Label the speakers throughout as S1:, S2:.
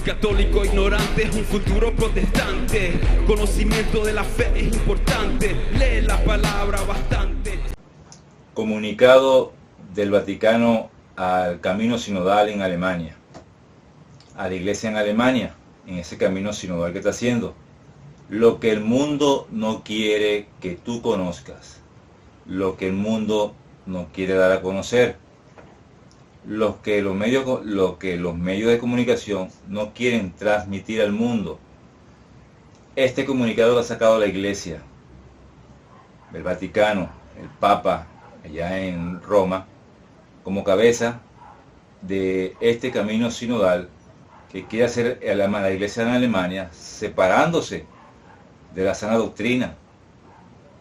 S1: Católico ignorante es un futuro protestante. Conocimiento de la fe es importante. Lee la palabra bastante.
S2: Comunicado del Vaticano al camino sinodal en Alemania, a la iglesia en Alemania, en ese camino sinodal que está haciendo. Lo que el mundo no quiere que tú conozcas, lo que el mundo no quiere dar a conocer, lo que los medios de comunicación no quieren transmitir al mundo. Este comunicado lo ha sacado la iglesia, el Vaticano, el Papa, allá en Roma, como cabeza de este camino sinodal que quiere hacer la iglesia en Alemania, separándose de la sana doctrina,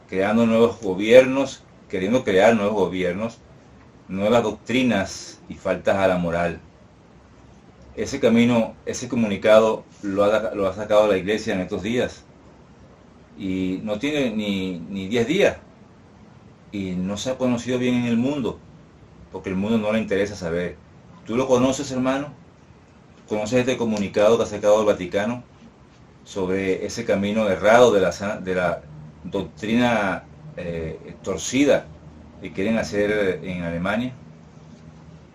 S2: creando nuevos gobiernos, queriendo crear nuevos gobiernos, nuevas doctrinas y faltas a la moral. Ese camino, ese comunicado lo ha sacado la iglesia en estos días, y no tiene ni 10 días, y no se ha conocido bien en el mundo, porque el mundo no le interesa saber. ¿Tú lo conoces, hermano? ¿Conoces este comunicado que ha sacado el Vaticano sobre ese camino errado de la doctrina torcida que quieren hacer en Alemania?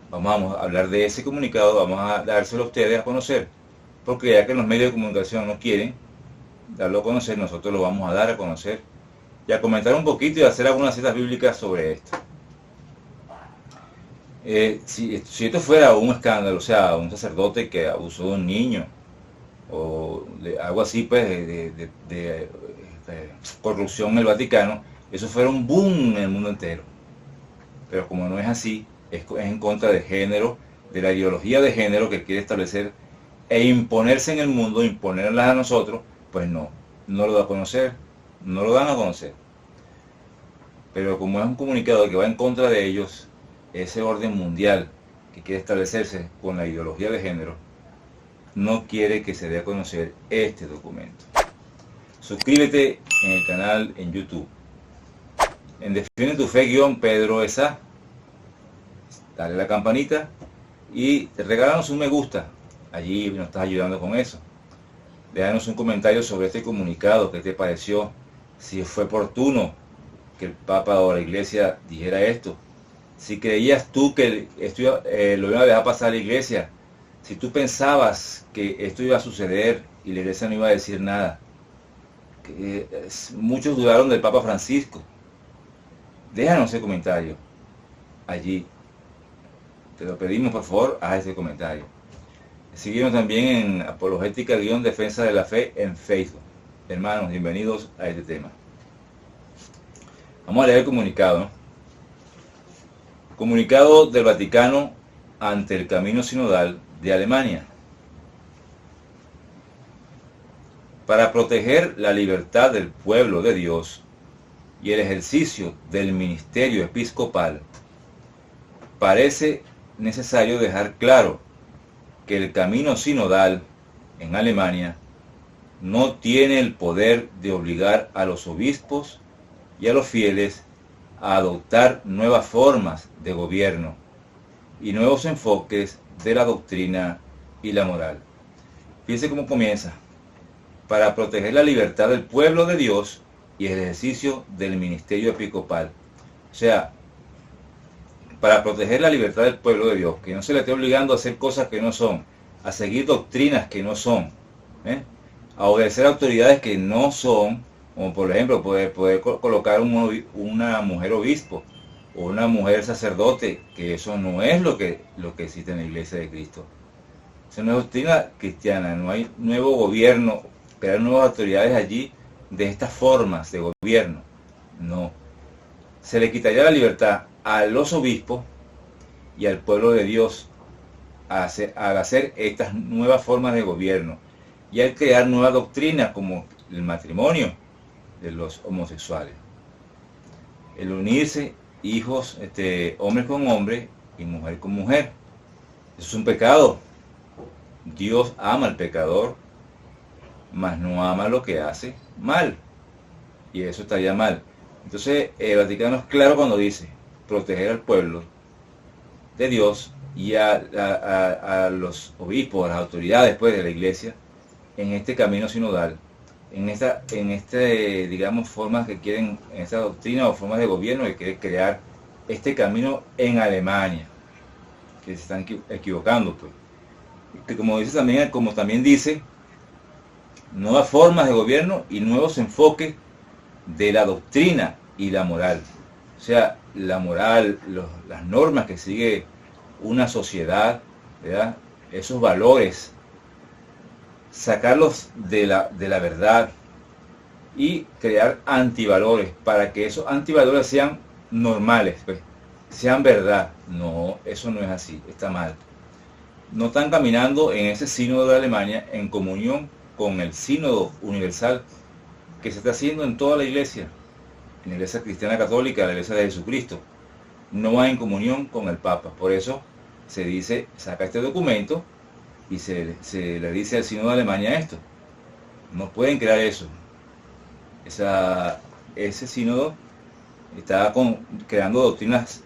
S2: Vamos a hablar de ese comunicado, vamos a dárselo a ustedes a conocer, porque ya que los medios de comunicación no quieren darlo a conocer, nosotros lo vamos a dar a conocer y a comentar un poquito y a hacer algunas citas bíblicas sobre esto. Si esto fuera un escándalo, o sea, un sacerdote que abusó de un niño o algo así, pues de corrupción en el Vaticano, eso fuera un boom en el mundo entero. Pero como no es así, es en contra de género, de la ideología de género que quiere establecer e imponerse en el mundo, imponerlas a nosotros, pues no lo da a conocer, no lo dan a conocer. Pero como es un comunicado que va en contra de ellos, ese orden mundial que quiere establecerse con la ideología de género, no quiere que se dé a conocer este documento. Suscríbete en el canal en YouTube. En Defiende tu Fe Pedro Esa. Dale a la campanita y regálanos un me gusta. Allí nos estás ayudando con eso. Déjanos un comentario sobre este comunicado. ¿Qué te pareció? Si fue oportuno que el Papa o la Iglesia dijera esto. Si creías tú que esto lo iba a dejar pasar a la Iglesia. Si tú pensabas que esto iba a suceder y la Iglesia no iba a decir nada. Muchos dudaron del Papa Francisco. Déjanos ese comentario allí. Te lo pedimos, por favor, haz ese comentario. Síguenos también en Apologética-Defensa de la Fe en Facebook. Hermanos, bienvenidos a este tema. Vamos a leer el comunicado, ¿no? Comunicado del Vaticano ante el camino sinodal de Alemania. Para proteger la libertad del pueblo de Dios y el ejercicio del ministerio episcopal, parece necesario dejar claro que el camino sinodal en Alemania no tiene el poder de obligar a los obispos y a los fieles a adoptar nuevas formas de gobierno y nuevos enfoques de la doctrina y la moral. Fíjense cómo comienza. Para proteger la libertad del pueblo de Dios y el ejercicio del ministerio episcopal. O sea, para proteger la libertad del pueblo de Dios, que no se le esté obligando a hacer cosas que no son, a seguir doctrinas que no son, a obedecer a autoridades que no son, como por ejemplo poder colocar una mujer obispo o una mujer sacerdote, que eso no es lo que existe en la Iglesia de Cristo. Esa no es doctrina cristiana, no hay nuevo gobierno, crear nuevas autoridades allí de estas formas de gobierno, no. Se le quitaría la libertad a los obispos y al pueblo de Dios al hacer estas nuevas formas de gobierno y al crear nuevas doctrinas como el matrimonio de los homosexuales, el unirse hijos, hombres con hombre y mujer con mujer. Eso es un pecado. Dios ama al pecador, mas no ama lo que hace mal, y eso estaría mal. Entonces el Vaticano es claro cuando dice proteger al pueblo de Dios y a los obispos, a las autoridades pues, de la iglesia, en este camino sinodal, digamos, formas que quieren, en esta doctrina o formas de gobierno que quieren crear este camino en Alemania, que se están equivocando, pues. Que como también dice, nuevas formas de gobierno y nuevos enfoques de la doctrina y la moral. O sea, la moral, las normas que sigue una sociedad, ¿verdad? Esos valores, sacarlos de la verdad y crear antivalores para que esos antivalores sean normales, pues, sean verdad. No, eso no es así, está mal. No están caminando en ese sínodo de Alemania en comunión con el sínodo universal que se está haciendo en toda la iglesia, en la iglesia cristiana católica, la iglesia de Jesucristo. No va en comunión con el Papa. Por eso se dice, saca este documento y se le dice al sínodo de Alemania esto. No pueden crear eso. Ese sínodo está creando doctrinas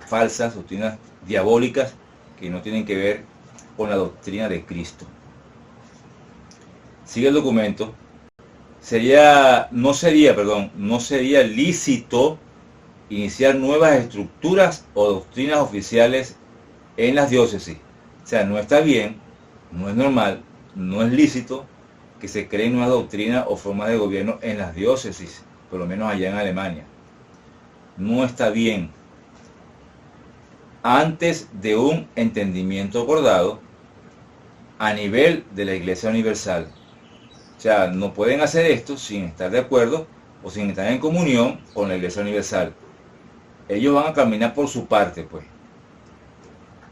S2: falsas, doctrinas diabólicas que no tienen que ver con la doctrina de Cristo. Sigue el documento. No sería lícito iniciar nuevas estructuras o doctrinas oficiales en las diócesis. O sea, no está bien, no es normal, no es lícito que se creen nuevas doctrinas o formas de gobierno en las diócesis, por lo menos allá en Alemania. No está bien. Antes de un entendimiento acordado a nivel de la Iglesia Universal. O sea, no pueden hacer esto sin estar de acuerdo o sin estar en comunión con la Iglesia Universal. Ellos van a caminar por su parte, pues.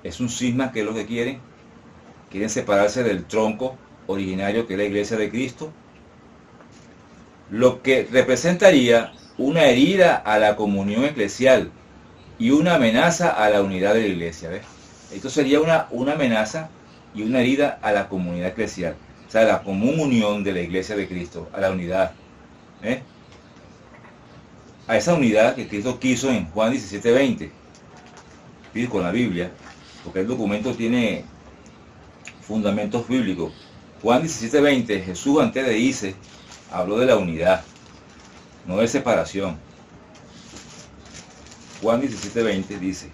S2: Es un cisma que es lo que quieren. Quieren separarse del tronco originario que es la Iglesia de Cristo. Lo que representaría una herida a la comunión eclesial y una amenaza a la unidad de la Iglesia. ¿Ves? Esto sería una amenaza y una herida a la comunidad eclesial. O sea, la común unión de la Iglesia de Cristo, a la unidad. A esa unidad que Cristo quiso en Juan 17:20. Con la Biblia, porque el documento tiene fundamentos bíblicos. Juan 17:20, Jesús antes de irse, habló de la unidad, no de separación. Juan 17:20 dice: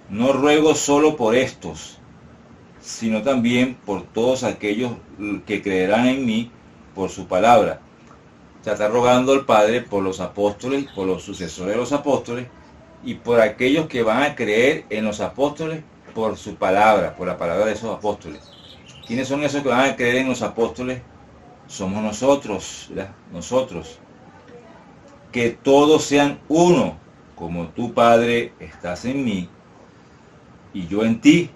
S2: no ruego solo por estos, sino también por todos aquellos que creerán en mí por su palabra. O sea, está rogando al Padre por los apóstoles, por los sucesores de los apóstoles y por aquellos que van a creer en los apóstoles por su palabra, por la palabra de esos apóstoles. ¿Quiénes son esos que van a creer en los apóstoles? Somos nosotros, ¿verdad? Nosotros. Que todos sean uno, como tú, Padre, estás en mí y yo en ti,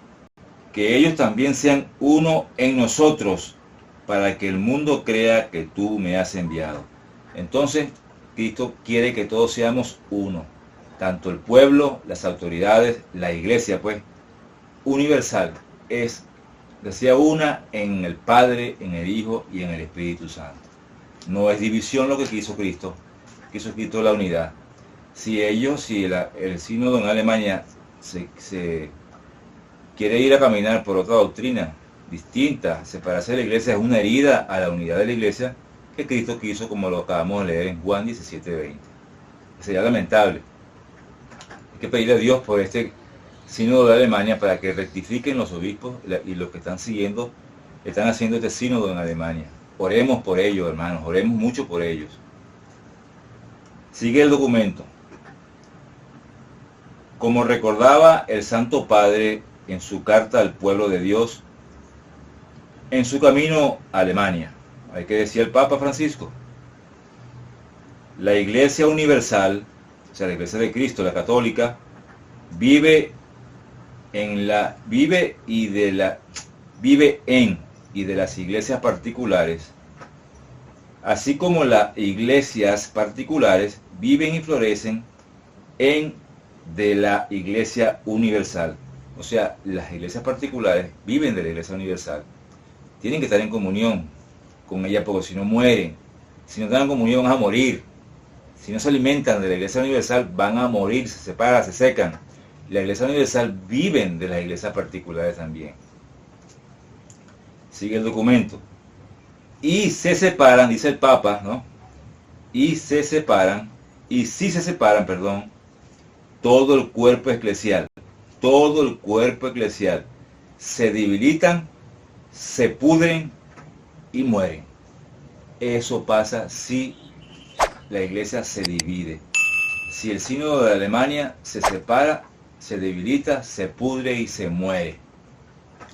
S2: que ellos también sean uno en nosotros, para que el mundo crea que tú me has enviado. Entonces, Cristo quiere que todos seamos uno, tanto el pueblo, las autoridades, la iglesia, pues, universal, decía una en el Padre, en el Hijo y en el Espíritu Santo. No es división lo que quiso Cristo la unidad. Si el sínodo en Alemania se quiere ir a caminar por otra doctrina distinta, separarse de la iglesia, es una herida a la unidad de la iglesia que Cristo quiso, como lo acabamos de leer en Juan 17:20. Sería lamentable. Hay que pedirle a Dios por este sínodo de Alemania para que rectifiquen los obispos y los que están haciendo este sínodo en Alemania. Oremos por ellos, hermanos, oremos mucho por ellos. Sigue el documento. Como recordaba el Santo Padre en su carta al pueblo de Dios, en su camino a Alemania, hay que decir el Papa Francisco, la Iglesia Universal, o sea, la Iglesia de Cristo, la católica, vive en y de las iglesias particulares, así como las iglesias particulares viven y florecen de la Iglesia Universal. O sea, las iglesias particulares viven de la Iglesia Universal. Tienen que estar en comunión con ella, porque si no mueren. Si no están en comunión van a morir. si no se alimentan de la Iglesia Universal, van a morir, se separan, se secan. La Iglesia Universal viven de las iglesias particulares también. Sigue el documento. Y se separan, dice el Papa, ¿no? Y se separan, y si se separan, perdón, todo el cuerpo eclesial, se debilitan, se pudren y mueren. Eso pasa si la iglesia se divide. Si el sínodo de Alemania se separa, se debilita, se pudre y se muere.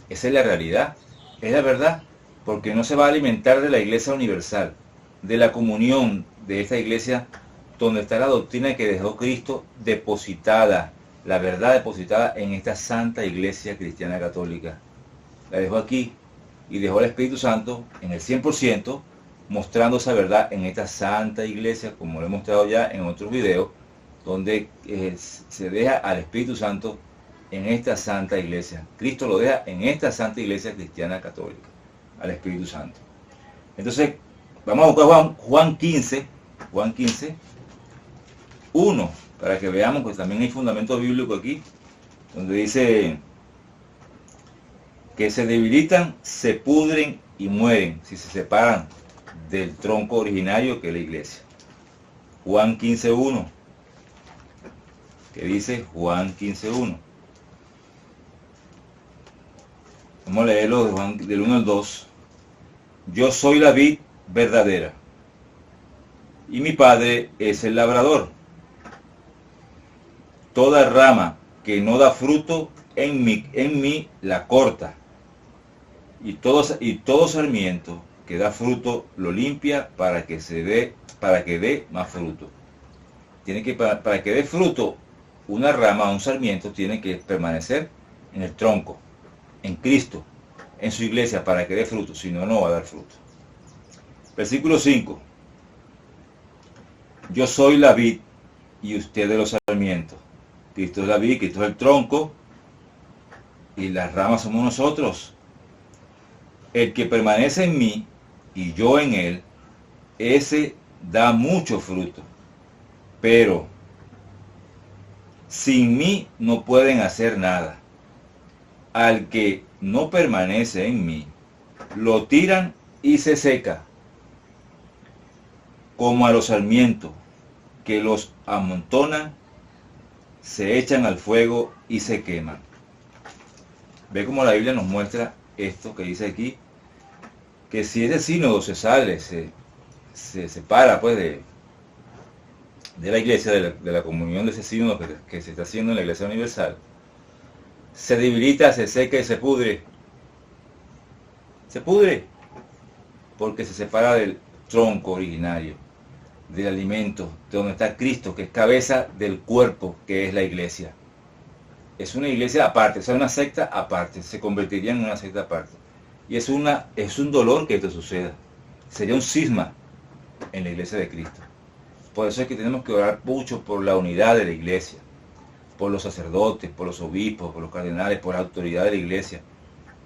S2: Esa es la realidad, es la verdad, porque no se va a alimentar de la iglesia universal, de la comunión de esta iglesia donde está la doctrina que dejó Cristo depositada, la verdad depositada en esta santa iglesia cristiana católica. La dejó aquí y dejó al Espíritu Santo en el 100%, mostrando esa verdad en esta santa iglesia, como lo he mostrado ya en otros videos, donde se deja al Espíritu Santo en esta santa iglesia. Cristo lo deja en esta santa iglesia cristiana católica, al Espíritu Santo. Entonces, vamos a buscar Juan 15, 1, para que veamos, pues también hay fundamento bíblico aquí, donde dice que se debilitan, se pudren y mueren si se separan del tronco originario que es la iglesia. Juan 15:1, que dice Juan 15:1. Vamos a leerlo de Juan, del 1 al 2. Yo soy la vid verdadera, y mi Padre es el labrador. Toda rama que no da fruto en mí la corta, y todo sarmiento que da fruto lo limpia para que dé más fruto. Para que dé fruto, una rama o un sarmiento tiene que permanecer en el tronco, en Cristo, en su iglesia, para que dé fruto, si no, no va a dar fruto. Versículo 5. Yo soy la vid y ustedes los sarmientos. Cristo es la vid, Cristo es el tronco, y las ramas somos nosotros. El que permanece en mí y yo en él, ese da mucho fruto. Pero sin mí no pueden hacer nada. Al que no permanece en mí, lo tiran y se seca, como a los sarmientos, que los amontonan, se echan al fuego y se queman. Ve cómo la Biblia nos muestra esto que dice aquí, que si ese sínodo se sale, se separa pues de la iglesia, de la comunión de ese sínodo que se está haciendo en la iglesia universal, se debilita, se seca y se pudre. Se pudre porque se separa del tronco originario, del alimento, de donde está Cristo, que es cabeza del cuerpo, que es la iglesia. Es una iglesia aparte, o sea, una secta aparte, se convertiría en una secta aparte. Y es un dolor que esto suceda. Sería un cisma en la iglesia de Cristo. Por eso es que tenemos que orar mucho por la unidad de la iglesia, por los sacerdotes, por los obispos, por los cardenales, por la autoridad de la iglesia,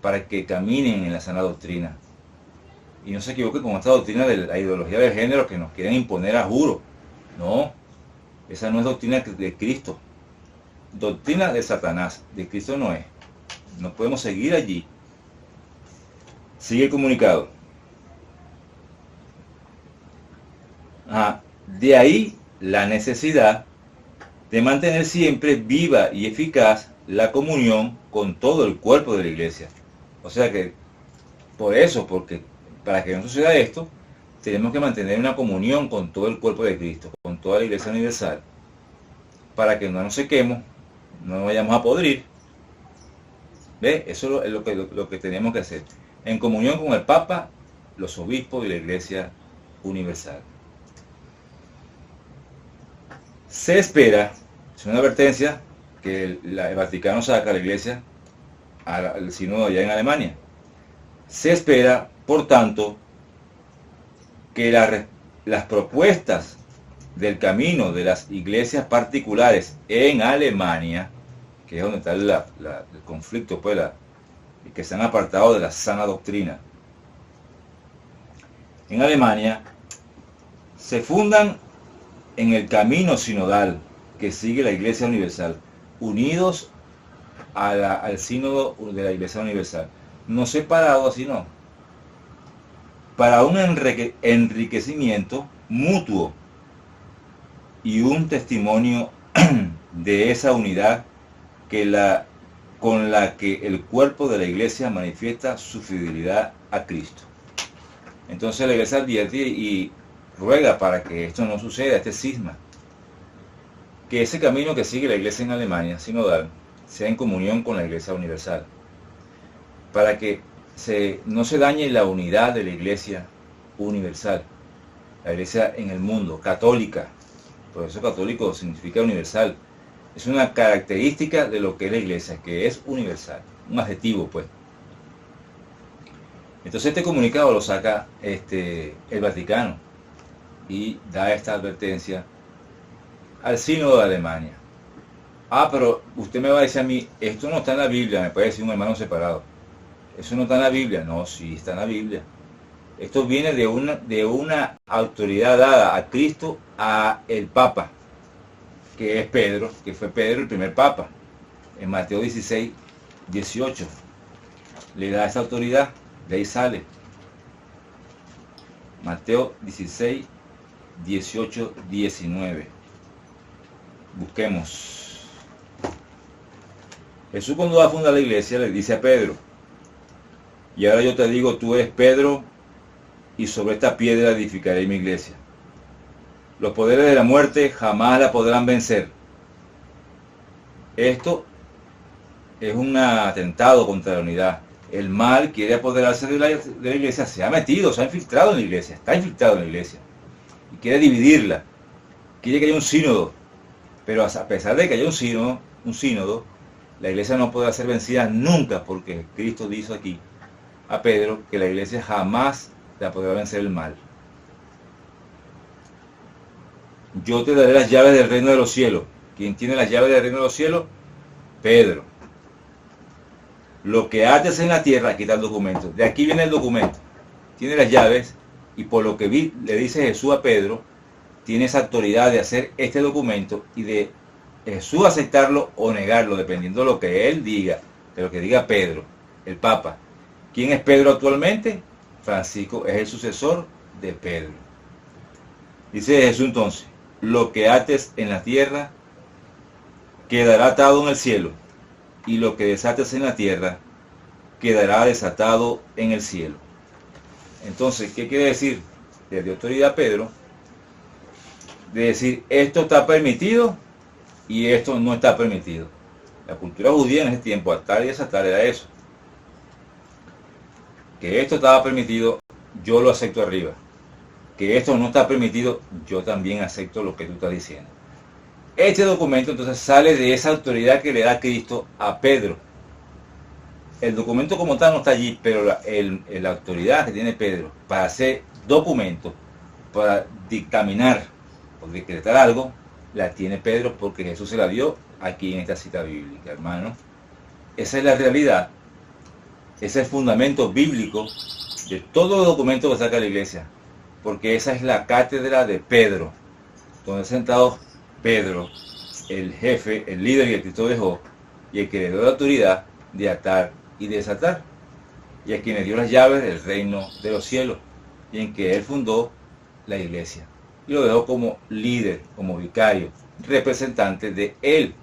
S2: para que caminen en la sana doctrina. Y no se equivoquen con esta doctrina de la ideología de género que nos quieren imponer a juro. No, esa no es doctrina de Cristo. Doctrina de Satanás, de Cristo no es. No podemos seguir allí. Sigue el comunicado. De ahí la necesidad de mantener siempre viva y eficaz la comunión con todo el cuerpo de la iglesia. O sea que, porque para que no suceda esto, tenemos que mantener una comunión con todo el cuerpo de Cristo, con toda la iglesia universal, para que no nos sequemos, no nos vayamos a podrir. ¿Ve? Eso es lo que tenemos que hacer. En comunión con el Papa, los obispos y la iglesia universal. Se espera, es una advertencia que el Vaticano saca a la iglesia al sínodo allá en Alemania. Se espera, por tanto, que las propuestas del camino de las iglesias particulares en Alemania, que es donde está el conflicto, pues, que se han apartado de la sana doctrina, en Alemania, se fundan en el camino sinodal que sigue la Iglesia Universal, unidos al sínodo de la Iglesia Universal, no separados, sino para un enriquecimiento mutuo y un testimonio de esa unidad con la que el cuerpo de la Iglesia manifiesta su fidelidad a Cristo. Entonces la Iglesia advierte y ruega para que esto no suceda, este cisma, que ese camino que sigue la Iglesia en Alemania, sinodal, sea en comunión con la Iglesia Universal, para que no se dañe la unidad de la Iglesia Universal, la Iglesia en el mundo, católica. Por eso católico significa universal. Es una característica de lo que es la Iglesia, que es universal, un adjetivo pues. Entonces este comunicado lo saca el Vaticano y da esta advertencia al sínodo de Alemania. Pero usted me va a decir a mí, esto no está en la Biblia, me puede decir un hermano separado. Eso no está en la Biblia. No, sí está en la Biblia. Esto viene de una autoridad dada a Cristo, a el Papa, que es Pedro, que fue Pedro el primer Papa. En Mateo 16, 18. Le da esa autoridad, de ahí sale. Mateo 16, 18, 19. Busquemos. Jesús cuando va a fundar la iglesia le dice a Pedro, y ahora yo te digo, tú eres Pedro, y sobre esta piedra edificaré mi iglesia. Los poderes de la muerte jamás la podrán vencer. Esto es un atentado contra la unidad. El mal quiere apoderarse de la iglesia, se ha metido, se ha infiltrado en la iglesia, está infiltrado en la iglesia, y quiere dividirla, quiere que haya un sínodo, pero a pesar de que haya un sínodo, la iglesia no podrá ser vencida nunca, porque Cristo dijo aquí a Pedro que la iglesia jamás la podrá vencer el mal. Yo te daré las llaves del reino de los cielos. ¿Quién tiene las llaves del reino de los cielos? Pedro. Lo que ates en la tierra, aquí está el documento. De aquí viene el documento. Tiene las llaves y por lo que le dice Jesús a Pedro, tiene esa autoridad de hacer este documento y de Jesús aceptarlo o negarlo, dependiendo de lo que él diga, de lo que diga Pedro, el Papa. ¿Quién es Pedro actualmente? Francisco es el sucesor de Pedro. Dice Jesús entonces, lo que ates en la tierra quedará atado en el cielo, y lo que desates en la tierra quedará desatado en el cielo. Entonces, ¿qué quiere decir? Le dio autoridad a Pedro de decir, esto está permitido y esto no está permitido. La cultura judía en ese tiempo, atar y desatar, era eso. Que esto estaba permitido, yo lo acepto arriba. Que esto no está permitido, yo también acepto lo que tú estás diciendo. Este documento entonces sale de esa autoridad que le da Cristo a Pedro. El documento como tal no está allí, pero la autoridad que tiene Pedro para hacer documentos, para dictaminar o decretar algo, la tiene Pedro porque Jesús se la dio aquí en esta cita bíblica, hermano. Esa es la realidad. Ese es el fundamento bíblico de todo documento que saca la iglesia, porque esa es la cátedra de Pedro, donde sentado Pedro, el jefe, el líder que Cristo dejó, y el que le dio la autoridad de atar y desatar, y a quien le dio las llaves del reino de los cielos, y en que él fundó la iglesia, y lo dejó como líder, como vicario, representante de él,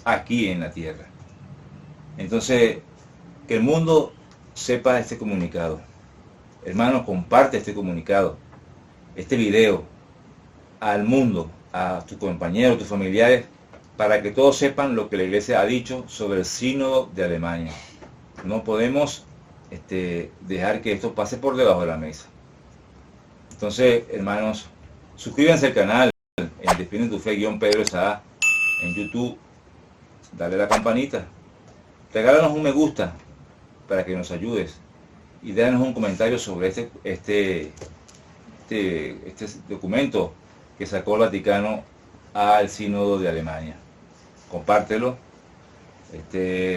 S2: aquí en la tierra. Entonces, que el mundo sepa este comunicado. Hermanos, comparte este comunicado, este video, al mundo, a tus compañeros, tus familiares, para que todos sepan lo que la iglesia ha dicho sobre el sínodo de Alemania. No podemos dejar que esto pase por debajo de la mesa. Entonces, hermanos, suscríbanse al canal en Defiende tu Fe _Pedro S.A. en YouTube. Dale a la campanita. Regálanos un me gusta para que nos ayudes. Y déjanos un comentario sobre este documento que sacó el Vaticano al sínodo de Alemania. Compártelo.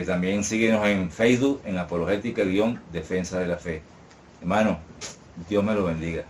S2: También síguenos en Facebook en Apologética _Defensa de la Fe. Hermano, Dios me lo bendiga.